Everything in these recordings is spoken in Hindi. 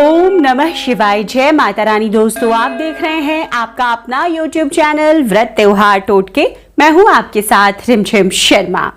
ओम नमः शिवाय। जय माता रानी। दोस्तों, आप देख रहे हैं आपका अपना YouTube चैनल व्रत त्योहार टोटके। मैं हूं आपके साथ रिमझिम शर्मा।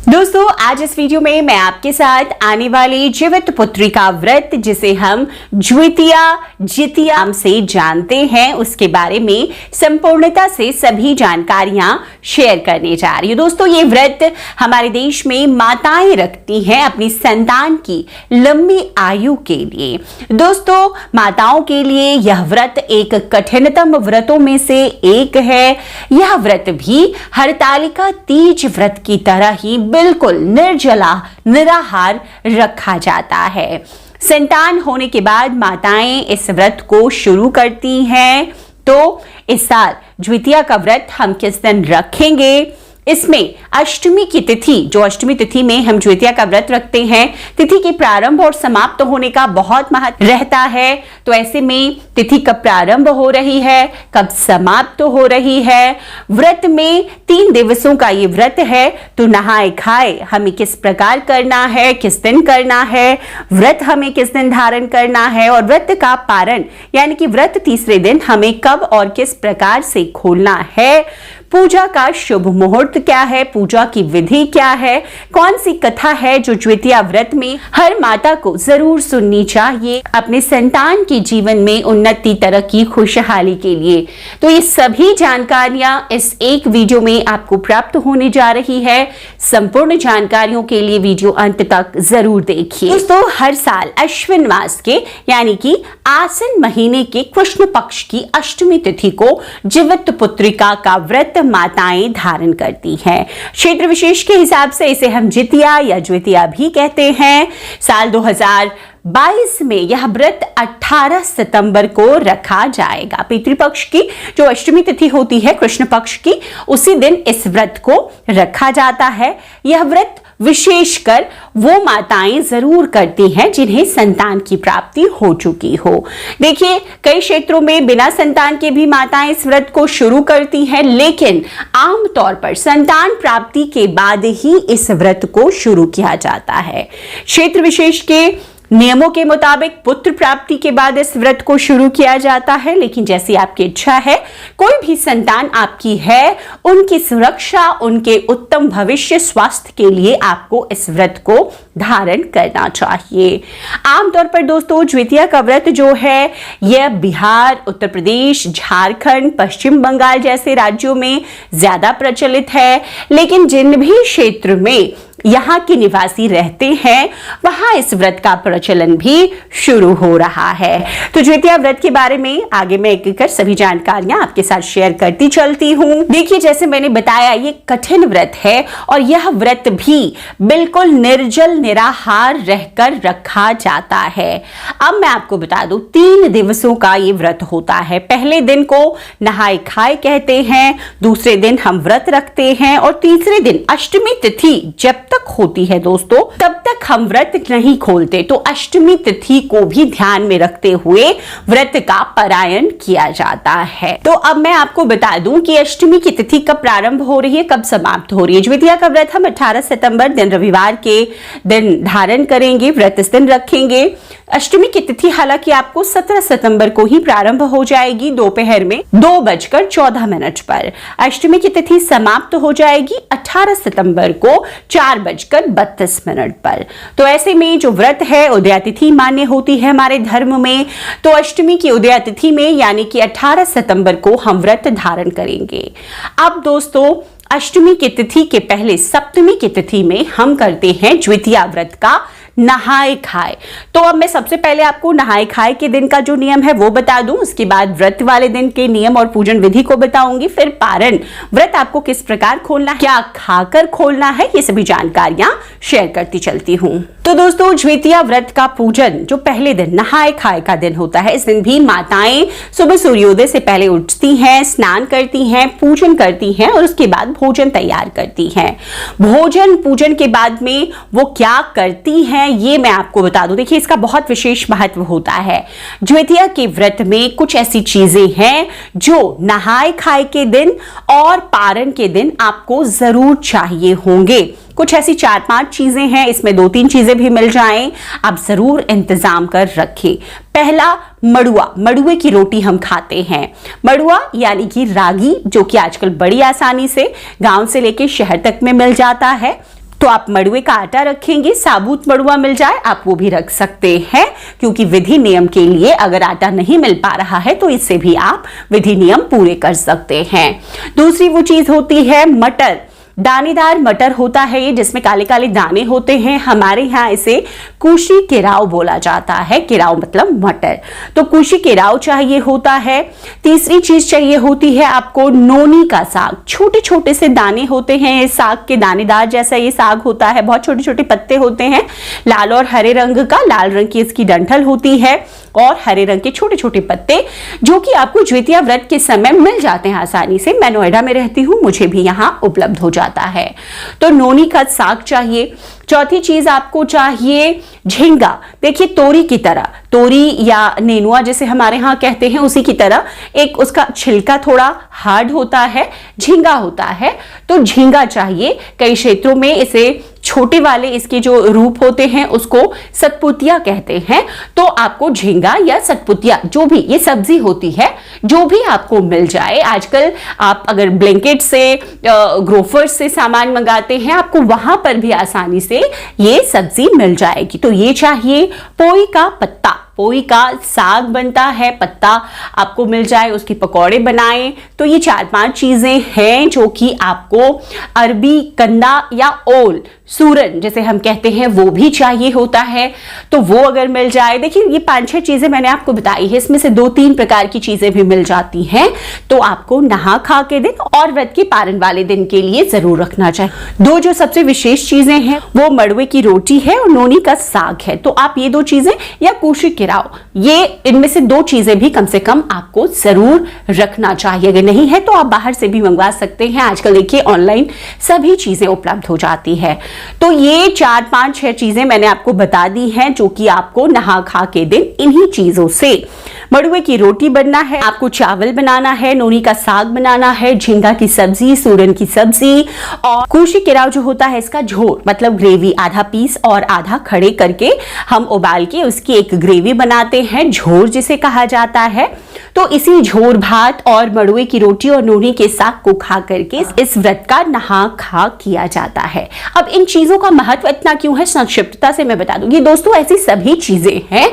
दोस्तों, आज इस वीडियो में मैं आपके साथ आने वाली जीवित पुत्री का व्रत, जिसे हम जितिया से जानते हैं, उसके बारे में संपूर्णता से सभी जानकारियां शेयर करने जा रही हूं। दोस्तों, ये व्रत हमारे देश में माताएं रखती हैं अपनी संतान की लंबी आयु के लिए। दोस्तों, माताओं के लिए यह व्रत एक कठिनतम व्रतों में से एक है। यह व्रत भी हरतालिका तीज व्रत की तरह ही बिल्कुल निर्जला निराहार रखा जाता है। संतान होने के बाद माताएं इस व्रत को शुरू करती हैं। तो इस साल द्वितीया का व्रत हम किस दिन रखेंगे? इसमें अष्टमी की तिथि, जो अष्टमी तिथि में हम द्वितीया का व्रत रखते हैं, तिथि के प्रारंभ और समाप्त होने का बहुत महत्व रहता है। तो ऐसे में तिथि कब प्रारंभ हो रही है, कब समाप्त हो रही है? व्रत में 3 दिवसों का ये व्रत है, तो नहाए खाए हमें किस प्रकार करना है, किस दिन करना है, व्रत हमें किस दिन धारण करना है, और व्रत का पारण यानी कि व्रत तीसरे दिन हमें कब और किस प्रकार से खोलना है, पूजा का शुभ मुहूर्त क्या है, पूजा की विधि क्या है, कौन सी कथा है जो द्वितीया व्रत में हर माता को जरूर सुननी चाहिए अपने संतान के जीवन में उन्नति, तरक्की, खुशहाली के लिए। तो ये सभी जानकारियां इस एक वीडियो में आपको प्राप्त होने जा रही है। संपूर्ण जानकारियों के लिए वीडियो अंत तक जरूर देखिए। दोस्तों, हर साल अश्विन मास के यानी कि आसिन महीने के कृष्ण पक्ष की अष्टमी तिथि को जीवित पुत्रिका का व्रत माताएं धारण करती हैं। क्षेत्र विशेष के हिसाब से इसे हम जितिया या द्वितीया भी कहते हैं। साल 2022 में यह व्रत 18 सितंबर को रखा जाएगा। पितृपक्ष की जो अष्टमी तिथि होती है कृष्ण पक्ष की, उसी दिन इस व्रत को रखा जाता है। यह व्रत विशेषकर वो माताएं जरूर करती हैं जिन्हें संतान की प्राप्ति हो चुकी हो। देखिए, कई क्षेत्रों में बिना संतान के भी माताएं इस व्रत को शुरू करती हैं, लेकिन आमतौर पर संतान प्राप्ति के बाद ही इस व्रत को शुरू किया जाता है। क्षेत्र विशेष के नियमों के मुताबिक पुत्र प्राप्ति के बाद इस व्रत को शुरू किया जाता है, लेकिन जैसी आपकी इच्छा है, कोई भी संतान आपकी है, उनकी सुरक्षा, उनके उत्तम भविष्य, स्वास्थ्य के लिए आपको इस व्रत को धारण करना चाहिए। आमतौर पर दोस्तों, द्वितीया का व्रत जो है यह बिहार, उत्तर प्रदेश, झारखंड, पश्चिम बंगाल जैसे राज्यों में ज्यादा प्रचलित है, लेकिन जिन भी क्षेत्र में यहाँ के निवासी रहते हैं वहां इस व्रत का प्रचलन भी शुरू हो रहा है। तो द्वितीया व्रत के बारे में आगे मैं एक कर सभी जानकारियां आपके साथ शेयर करती चलती हूँ। देखिए, जैसे मैंने बताया, ये कठिन व्रत है और यह व्रत भी बिल्कुल निर्जल निराहार रहकर रखा जाता है। अब मैं आपको बता दूं, 3 दिवसों का ये व्रत होता है। पहले दिन को नहाए खाए कहते हैं, दूसरे दिन हम व्रत रखते हैं, और तीसरे दिन अष्टमी तिथि जब तक होती है दोस्तों, तब तक हम व्रत नहीं खोलते। तो अष्टमी तिथि को भी ध्यान में रखते हुए व्रत का पारायण किया जाता है। तो अब मैं आपको बता दूं कि अष्टमी की तिथि कब प्रारंभ हो रही है, कब समाप्त हो रही है। द्वितीया का व्रत हम 18 सितंबर दिन रविवार के दिन धारण करेंगे, व्रत इस दिन रखेंगे। अष्टमी की तिथि हालांकि आपको 17 सितंबर को ही प्रारंभ हो जाएगी, दोपहर में 2:14 पर। अष्टमी की तिथि समाप्त हो जाएगी 18 सितंबर को 4:32 पर। तो ऐसे में जो व्रत है उदया तिथि मान्य होती है हमारे धर्म में। तो अष्टमी की उदया तिथि में यानी कि 18 सितंबर को हम व्रत धारण करेंगे। अब दोस्तों, अष्टमी की तिथि के पहले सप्तमी की तिथि में हम करते हैं द्वितीया व्रत का नहाए खाए। तो अब मैं सबसे पहले आपको नहाए खाए के दिन का जो नियम है वो बता दूं, उसके बाद व्रत वाले दिन के नियम और पूजन विधि को बताऊंगी, फिर पारण व्रत आपको किस प्रकार खोलना है, क्या खाकर खोलना है, ये सभी जानकारियां शेयर करती चलती हूं। तो दोस्तों, द्वितीया व्रत का पूजन जो पहले दिन नहाए खाए का दिन होता है, इस दिन भी माताएं सुबह सूर्योदय से पहले उठती हैं, स्नान करती हैं, पूजन करती हैं और उसके बाद भोजन तैयार करती हैं। भोजन पूजन के बाद में वो क्या करती हैं ये मैं आपको बता दूं। देखिए, इसका बहुत विशेष महत्व होता है। द्वितीया के व्रत में कुछ ऐसी चीजें हैं जो नहाए खाए के दिन और पारण के दिन आपको जरूर चाहिए होंगे। कुछ ऐसी 4-5 चीजें हैं, इसमें 2-3 चीजें भी मिल जाएं, आप जरूर इंतजाम कर रखें। पहला, मड़ुआ, मड़ुए की रोटी हम खाते हैं। मड़ुआ यानी कि रागी, जो कि आजकल बड़ी आसानी से गांव से लेके शहर तक में मिल जाता है। तो आप मड़ुए का आटा रखेंगे, साबुत मड़ुआ मिल जाए आप वो भी रख सकते हैं, क्योंकि विधि नियम के लिए अगर आटा नहीं मिल पा रहा है तो इससे भी आप विधि नियम पूरे कर सकते हैं। दूसरी वो चीज होती है मटर, दानेदार मटर होता है ये, जिसमें काले काले दाने होते हैं। हमारे यहाँ इसे कुशी केराव बोला जाता है, केराव मतलब मटर, तो कुशी केराव चाहिए होता है। तीसरी चीज चाहिए होती है आपको नोनी का साग, छोटे छोटे से दाने होते हैं ये साग के, दानेदार जैसा ये साग होता है, बहुत छोटे छोटे पत्ते होते हैं, लाल और हरे रंग का, लाल रंग की इसकी डंठल होती है और हरे रंग के छोटे छोटे पत्ते, जो कि आपको ज्योतिया व्रत के समय मिल जाते हैं आसानी से। मैं नोएडा में रहती हूँ, मुझे भी यहाँ उपलब्ध हो जाता है। तो नोनी का साग चाहिए। चौथी चीज आपको चाहिए झींगा, देखिए तोरी की तरह, तोरी या नेनुआ जैसे हमारे यहाँ कहते हैं उसी की तरह, एक उसका छिलका थोड़ा हार्ड होता है, झींगा होता है, तो झींगा चाहिए। कई क्षेत्रों में इसे छोटे वाले इसके जो रूप होते हैं उसको सतपुतिया कहते हैं, तो आपको झींगा या सतपुतिया जो भी ये सब्जी होती है, जो भी आपको मिल जाए। आजकल आप अगर ब्लैंकेट से, ग्रोफर्स से सामान मंगाते हैं, आपको वहां पर भी आसानी से ये सब्जी मिल जाएगी। तो ये चाहिए। पोई का पत्ता, पोई का साग बनता है, पत्ता आपको मिल जाए, उसके पकौड़े बनाएं। तो ये 4-5 चीजें हैं जो कि आपको अरबी कंदा या ओल, सूरन जैसे हम कहते हैं, वो भी चाहिए होता है, तो वो अगर मिल जाए। देखिए ये 5-6 चीजें मैंने आपको बताई है, इसमें से 2-3 प्रकार की चीजें भी मिल जाती हैं, तो आपको नहा खा के दिन और व्रत के पारण वाले दिन के लिए जरूर रखना चाहिए। दो जो सबसे विशेष चीजें हैं वो मड़ुए की रोटी है और नोनी का साग है, तो आप ये 2 चीजें या कुशी केराव, ये इनमें से 2 चीजें भी कम से कम आपको जरूर रखना चाहिए। अगर नहीं है तो आप बाहर से भी मंगवा सकते हैं, आजकल देखिए ऑनलाइन सभी चीजें उपलब्ध हो जाती है। तो ये 4-5-6 चीजें मैंने आपको बता दी हैं, जो कि आपको नहा खा के दिन इन्हीं चीजों से मड़ुए की रोटी बनना है, आपको चावल बनाना है, नोनी का साग बनाना है, झींगा की सब्जी, सूरन की सब्जी और कुशी केराव जो होता है इसका झोर मतलब ग्रेवी, आधा पीस और आधा खड़े करके हम उबाल के उसकी एक ग्रेवी बनाते हैं, झोर जिसे कहा जाता है। तो इसी झोर भात और मड़ुए की रोटी और नोनी के साग को खा करके इस व्रत का नहा खा किया जाता है। अब इन चीजों का महत्व इतना क्यों है, संक्षिप्तता से मैं बता दूंगी। दोस्तों ऐसी सभी चीजें हैं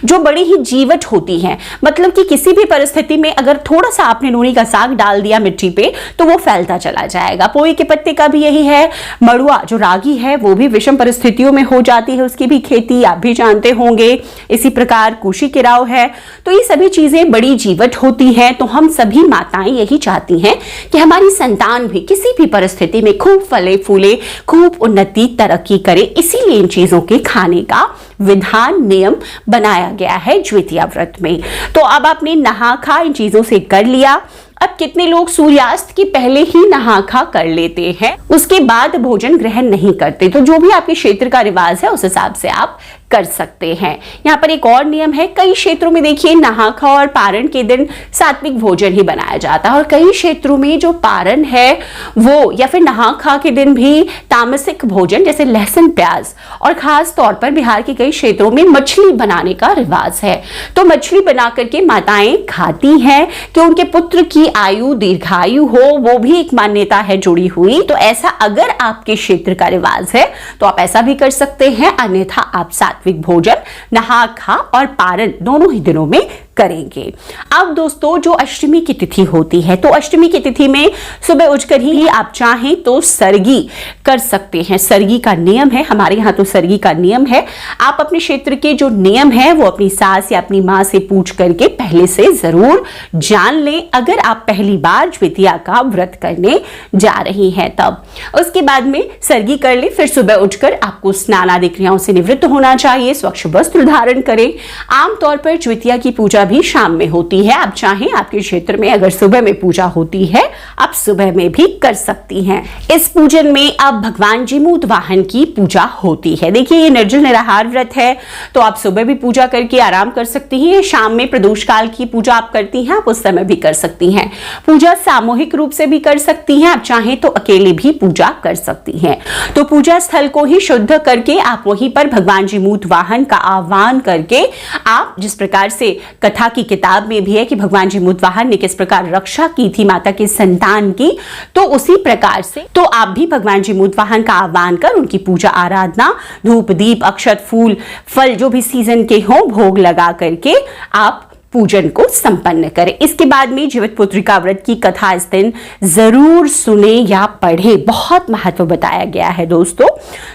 जो बड़ी ही जीवट होती हैं, मतलब कि किसी भी परिस्थिति में अगर थोड़ा सा आपने नोनी का साग डाल दिया मिट्टी पे तो वो फैलता चला जाएगा। पोई के पत्ते का भी यही है। मड़ुआ जो रागी है वो भी विषम परिस्थितियों में हो जाती है, उसकी भी खेती आप भी जानते होंगे। इसी प्रकार कुशी केराव है। तो ये सभी चीजें बड़ी जीवट होती हैं, तो हम सभी माताएं यही चाहती हैं कि हमारी संतान भी किसी भी परिस्थिति में खूब फले फूले, खूब उन्नति तरक्की करे, इसीलिए इन चीजों के खाने का विधान नियम बनाया गया है ज्योतिया व्रत में। तो अब आपने नहा खा इन चीजों से कर लिया। अब कितने लोग सूर्यास्त के पहले ही नहा खा कर लेते हैं, उसके बाद भोजन ग्रहण नहीं करते। तो जो भी आपके क्षेत्र का रिवाज है उस हिसाब से आप कर सकते हैं। यहाँ पर एक और नियम है, कई क्षेत्रों में देखिए नहा खा और पारण के दिन सात्विक भोजन ही बनाया जाता है, और कई क्षेत्रों में जो पारण है वो या फिर नहा खा के दिन भी तामसिक भोजन जैसे लहसुन प्याज और खास तौर पर बिहार के कई क्षेत्रों में मछली बनाने का रिवाज है। तो मछली बना करके माताएं खाती हैं कि उनके पुत्र की आयु दीर्घायु हो, वो भी एक मान्यता है जुड़ी हुई। तो ऐसा अगर आपके क्षेत्र का रिवाज है तो आप ऐसा भी कर सकते हैं, अन्यथा आप सात्विक भोजन नहा खा और पारण दोनों ही दिनों में करेंगे। अब दोस्तों जो अष्टमी की तिथि होती है, तो अष्टमी की तिथि में सुबह उठकर ही आप चाहें तो सरगी कर सकते हैं। सरगी का नियम है, हमारे यहाँ तो सरगी का नियम है। आप अपने क्षेत्र के जो नियम है वो अपनी सास या अपनी माँ से पूछ करके पहले से जरूर जान लें, अगर आप पहली बार ज्योतिया का व्रत करने जा रही हैं तब। उसके बाद में सरगी कर ले, फिर सुबह उठकर आपको स्नान आदि क्रियाओं से निवृत्त होना चाहिए, स्वच्छ वस्त्र धारण करें। आमतौर पर ज्योतिया की पूजा पूजा भी शाम में होती है। आप चाहें आपके क्षेत्र में अगर सुबह में पूजा होती है, आप सुबह में भी कर सकती हैं। इस पूजन में अब भगवान जीमूत वाहन की पूजा होती है। देखिए, ये निर्जल निराहार व्रत है, तो आप सुबह भी पूजा करके आराम कर सकती हैं। शाम में प्रदोष काल की पूजा आप करती हैं, आप उस समय भी कर सकती हैं। पूजा सामूहिक रूप से भी कर सकती हैं, आप चाहें तो अकेले भी पूजा कर सकती हैं। तो पूजा स्थल को ही शुद्ध करके आप वहीं पर भगवान जीमूत वाहन का आह्वान करके, आप जिस प्रकार से कथा की किताब में भी है कि भगवान जीमूत वाहन ने किस प्रकार रक्षा की थी माता के संतान की, तो उसी प्रकार से तो आप भी भगवान जीमूत वाहन का आह्वान कर उनकी पूजा आराधना, धूप दीप अक्षत फूल फल जो भी सीजन के हो भोग लगा करके आप पूजन को संपन्न करें। इसके बाद में जीवित पुत्रिका व्रत की कथा इस दिन जरूर सुने या पढ़ें, बहुत महत्व बताया गया है दोस्तों।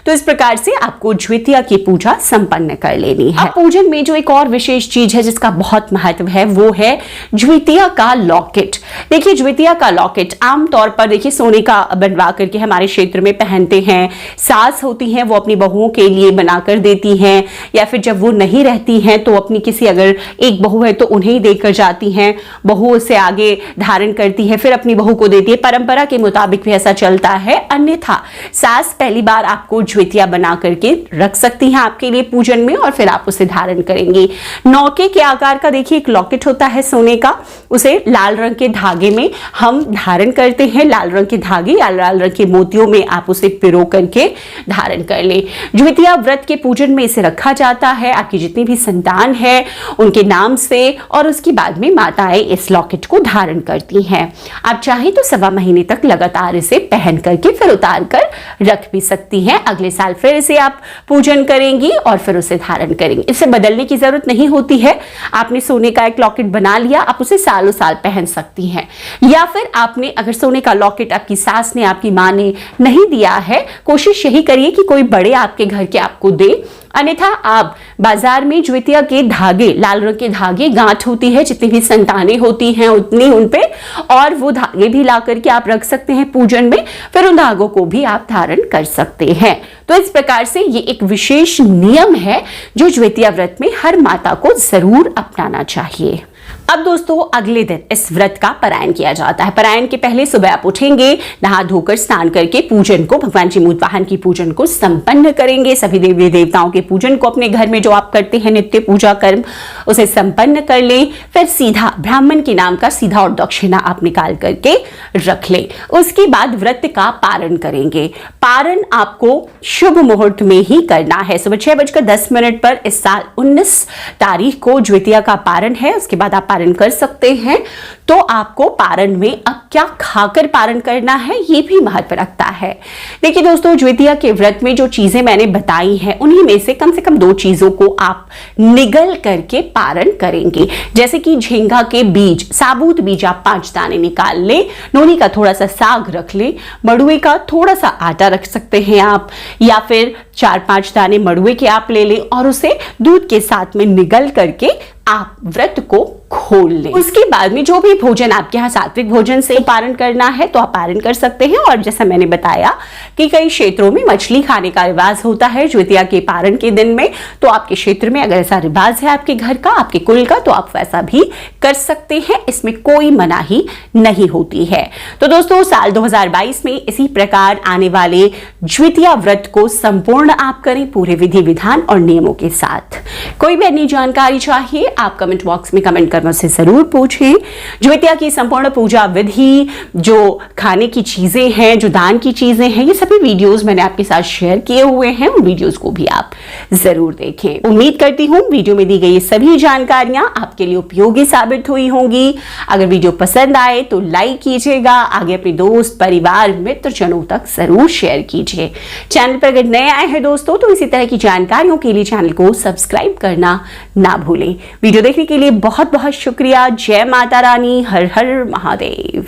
तो इस प्रकार से आपको द्वितीया की पूजा संपन्न कर लेनी है। अब पूजन में जो एक और विशेष चीज है जिसका बहुत महत्व है, वो है द्वितीया का लॉकेट। देखिए, द्वितीया का लॉकेट आमतौर पर देखिए सोने का बनवा करके हमारे क्षेत्र में पहनते हैं। सास होती हैं वो अपनी बहुओं के लिए बनाकर देती हैं, या फिर जब वो नहीं रहती हैं तो अपनी किसी अगर एक बहू है तो उन्हें ही देकर जाती हैं, बहू उसे आगे धारण करती है, फिर अपनी बहू को देती है। परंपरा के मुताबिक भी ऐसा चलता है। अन्यथा सास पहली बार आपको ज्वेतिया बना करके रख सकती हैं आपके लिए पूजन में, और फिर आप उसे धारण करेंगे। नौके के आकार का देखिए एक लॉकेट होता है सोने का, उसे लाल रंग के धागे में हम धारण करते हैं। लाल रंग के धागे या लाल रंग के मोतियों में आप उसे पिरो करके धारण कर ले। ज्वेतिया व्रत के पूजन में इसे रखा जाता है आपकी जितनी भी संतान है उनके नाम से, और उसके बाद में माताएं इस लॉकेट को धारण करती हैं। आप चाहें तो 1.25 महीने तक लगातार इसे पहन करके फिर उतार कर रख भी सकती हैं। अगले साल फिर इसे आप पूजन करेंगी और फिर उसे धारण करेंगे। इसे बदलने की जरूरत नहीं होती है। आपने सोने का एक लॉकेट बना लिया, आप उसे सालों साल पहन सकती हैं। या फिर आपने अगर सोने का लॉकेट आपकी सास ने आपकी माँ ने नहीं दिया है, कोशिश यही करिए कि कोई बड़े आपके घर के आपको दे। अन्यथा आप बाजार में ज्वेतिया के धागे, लाल रंग के धागे, गांठ होती है, जितनी भी संतानें होती हैं उतनी उन पे, और वो धागे भी ला करके आप रख सकते हैं पूजन में, फिर उन धागों को भी आप धारण कर सकते हैं। तो इस प्रकार से ये एक विशेष नियम है जो ज्वेतिया व्रत में हर माता को जरूर अपनाना चाहिए। अब दोस्तों, अगले दिन इस व्रत का पारायण किया जाता है। पारायण के पहले सुबह आप उठेंगे, नहा धोकर स्नान करके पूजन को, भगवान जीमूत वाहन की पूजन को संपन्न करेंगे। सभी देवी देवताओं के पूजन को अपने घर में जो आप करते हैं नित्य पूजा कर्म, उसे संपन्न कर लें। फिर सीधा ब्राह्मण के नाम का सीधा और दक्षिणा आप निकाल करके रख लें। उसके बाद व्रत का पारण करेंगे। पारण आपको शुभ मुहूर्त में ही करना है। सुबह 6:10 पर इस साल 19 तारीख को ज्वेतिया का पारण है। उसके बाद आप पारण कर सकते हैं। तो आपको पारण में अब क्या खाकर पारण करना है ये भी महत्व रखता है। देखिए दोस्तों, ज्वेतिया के व्रत में जो चीजें मैंने बताई हैं उन्हीं में से कम 2 चीजों को आप निगल करके पारण करेंगे। जैसे कि झींगा के बीज, साबुत बीज आप 5 दाने निकाल लें, नोनी का थोड़ा सा साग रख लें, मड़ुए का थोड़ा सा आटा रख सकते हैं आप, या फिर 4-5 दाने मड़ुए के आप ले लें और उसे दूध के साथ में निगल करके आप व्रत को खोल लें। उसके बाद में जो भी भोजन आपके यहाँ सात्विक भोजन से पारण करना है तो आप पारण कर सकते हैं। और जैसा मैंने बताया कि कई क्षेत्रों में मछली खाने का रिवाज होता है ज्वेतिया के पारण के दिन में, तो आपके क्षेत्र में अगर ऐसा रिवाज है आपके घर का, आपके कुल का, तो आप वैसा भी कर सकते हैं। इसमें कोई मनाही नहीं होती है। तो दोस्तों, साल 2022 में इसी प्रकार आने वाले ज्वेतिया व्रत को संपूर्ण आप करें पूरे विधि विधान और नियमों के साथ। कोई भी अन्य जानकारी चाहिए आप कमेंट बॉक्स में कमेंट कर मुझसे जरूर पूछें। ज्वेतिया की संपूर्ण पूजा विधि, जो खाने की चीजें हैं, जो दान की चीजें हैं, ये सभी वीडियोस मैंने आपके साथ शेयर किए हुए हैं। उन वीडियोस को भी आप जरूर देखें। उम्मीद करती हूं वीडियो में दी गई सभी जानकारियां आपके लिए उपयोगी साबित हुई होंगी। अगर वीडियो पसंद आए तो लाइक कीजिएगा, आगे अपने दोस्त परिवार मित्रजनों तक जरूर शेयर कीजिए। चैनल पर अगर नए आए हैं दोस्तों तो इसी तरह की जानकारियों के लिए चैनल को सब्सक्राइब करना ना भूलें। वीडियो देखने के लिए बहुत बहुत शुक्रिया। जय माता रानी, हर हर महादेव।